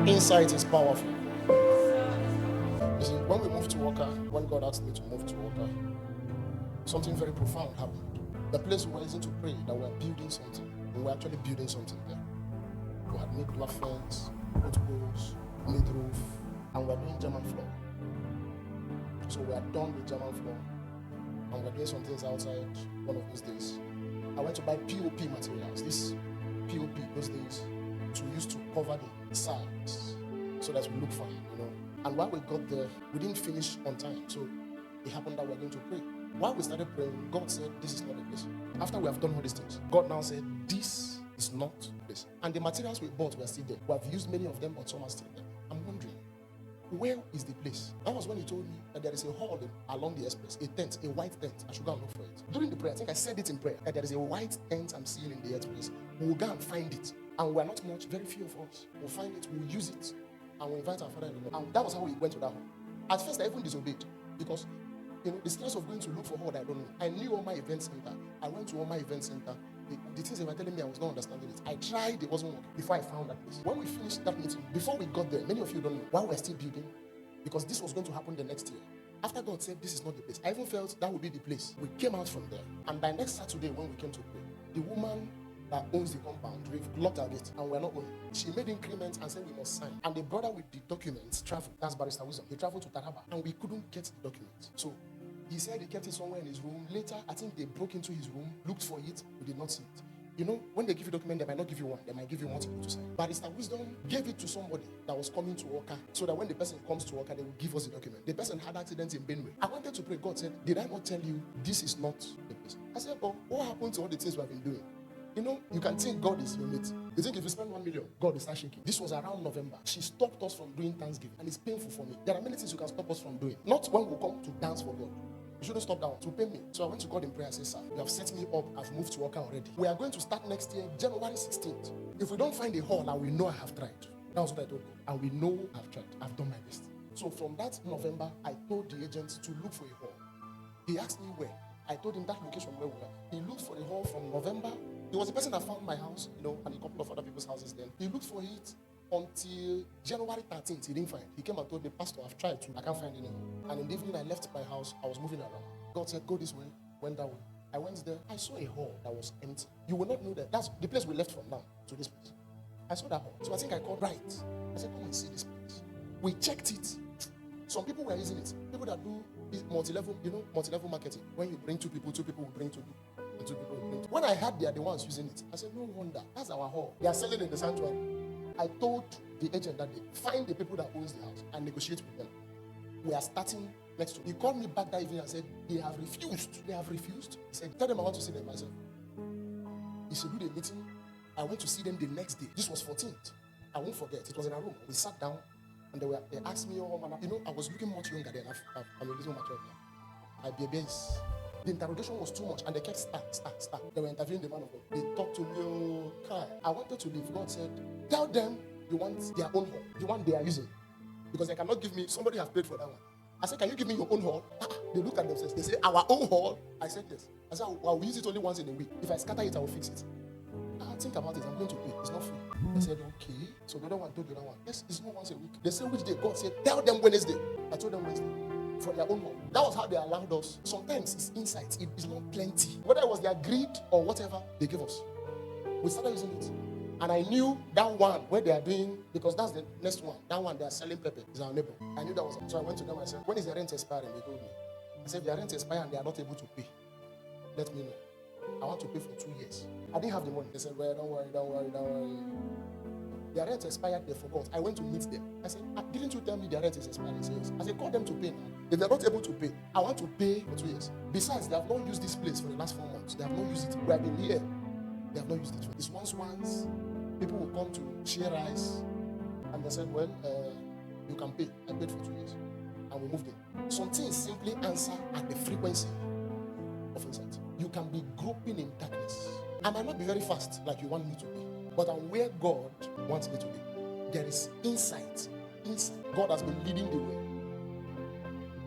Insight is powerful. You see, when we moved to Walker, when God asked me to move to Walker, something very profound happened. The place we were using to pray that we were building something. We were actually building something there. We had made black fence, wood poles, mid roof, and we were doing German floor. So we are done with German floor, and we are doing some things outside one of those days. I went to buy POP materials. This POP those days to use to cover the sides so that we look fine, you know. And while we got there, we didn't finish on time. So it happened that we were going to pray. While we started praying, God said, this is not the place. After we have done all these things, God now said, this is not the place. And the materials we bought were still there. We have used many of them, but some are still there. I'm wondering, where is the place? That was when he told me that there is a hall along the express, a tent, a white tent. I should go and look for it. During the prayer, I think I said it in prayer, that there is a white tent I'm seeing in the express. We'll go and find it. And we're not much, very few of us. We'll find it, we'll use it, and we'll invite our father-in-law. And that was how we went to that hall. At first, I even disobeyed because, you know, the stress of going to look for hall, I don't know. I knew all my event center. I went to all my event center. The things they were telling me, I was not understanding it. I tried, it wasn't working before I found that place. When we finished that meeting, before we got there, many of you don't know, while we're still building, because this was going to happen the next year. After God said, this is not the place, I even felt that would be the place. We came out from there. And by next Saturday, when we came to pray, the woman that owns the compound, we've locked our gate, and we're not owning. She made increments and said we must sign. And the brother with the documents traveled. That's Barrister Wisdom. He traveled to Taraba, and we couldn't get the documents. So he said he kept it somewhere in his room. Later, I think they broke into his room, looked for it, we did not see it. You know, when they give you a document, they might not give you one. They might give you multiple to sign. Barrister Wisdom gave it to somebody that was coming to Walker, so that when the person comes to Walker, they will give us the document. The person had accidents in Benue. I wanted to pray. God said, did I not tell you this is not the place? I said, but what happened to all the things we have been doing? You know, you can think God is your mate. You think if you spend 1 million, God will start shaking. This was around November. She stopped us from doing Thanksgiving, and it's painful for me. There are many things you can stop us from doing. Not when we come to dance for God. You shouldn't stop down to pay me. So I went to God in prayer and said, sir, you have set me up. I've moved to Walker already. We are going to start next year, January 16th. If we don't find a hall, I will know I have tried. That was what I told God. And we know I've tried. I've done my best. So from that November, I told the agent to look for a hall. He asked me where. I told him that location where we were. He looked for a hall from November. He was the person that found my house, you know, and a couple of other people's houses then. He looked for it until January 13th. He didn't find it. He came and told me, Pastor, I've tried to. I can't find any. And in the evening, I left my house. I was moving around. God said, go this way. Went that way. I went there. I saw a hall that was empty. You will not know that. That's the place we left from now to this place. I saw that hall. So I think I called right. I said, come and see this place. We checked it. Some people were using it. People that do multi-level, you know, multi-level marketing. When you bring two people will bring two people. And two people will bring two. When I heard they are the ones using it, I said, no wonder. That's our hall. They are selling in the sanctuary. I told the agent that day, find the people that owns the house and negotiate with them. We are starting next week. He called me back that evening and said, they have refused. They have refused. He said, tell them I want to see them myself. He said, do the meeting. I went to see them the next day. This was 14th. I won't forget. It was in a room. We sat down and they asked me, oh, man, you know, I was looking much younger then. I'm a little mature now. My babies. The interrogation was too much and they kept start. They were interviewing the man of God. They talked to me, oh, cry. I wanted to leave. God said, tell them you want their own hall, the one they are using. Because they cannot give me, somebody has paid for that one. I said, can you give me your own hall? They looked at themselves. They said, our own hall? I said, yes. I said, I will use it only once in a week. If I scatter it, I will fix it. I think about it. I'm going to pay. It's not free. They said, okay. So the other one told the other one, yes, it's not once a week. They said, which day? God said, tell them Wednesday. I told them Wednesday. For their own hall. That was how they allowed us. Sometimes it's insight. It is not plenty. Whether it was their greed or whatever, they gave us. We started using it. And I knew that one where they are doing, because that's the next one. That one they are selling pepper is our neighbor. I knew that was. So I went to them. I said, when is their rent expiring? They told me. I said, their rent expired and they are not able to pay. Let me know. I want to pay for 2 years. I didn't have the money. They said, well, don't worry. Their rent expired, they forgot. I went to meet them. I said, didn't you tell me their rent is expired? He said, yes. I said, call them to pay now. If they're not able to pay, I want to pay for 2 years. Besides, they have not used this place for the last 4 months. They have not used it. We have been here. They have not used it. It's once. People will come to share rice. And they said, well, you can pay. I paid for 2 years. And we moved in. Some things simply answer at the frequency of insight. You can be groping in darkness. I might not be very fast like you want me to be. But I'm where God wants me to be. There is insight. God has been leading the way.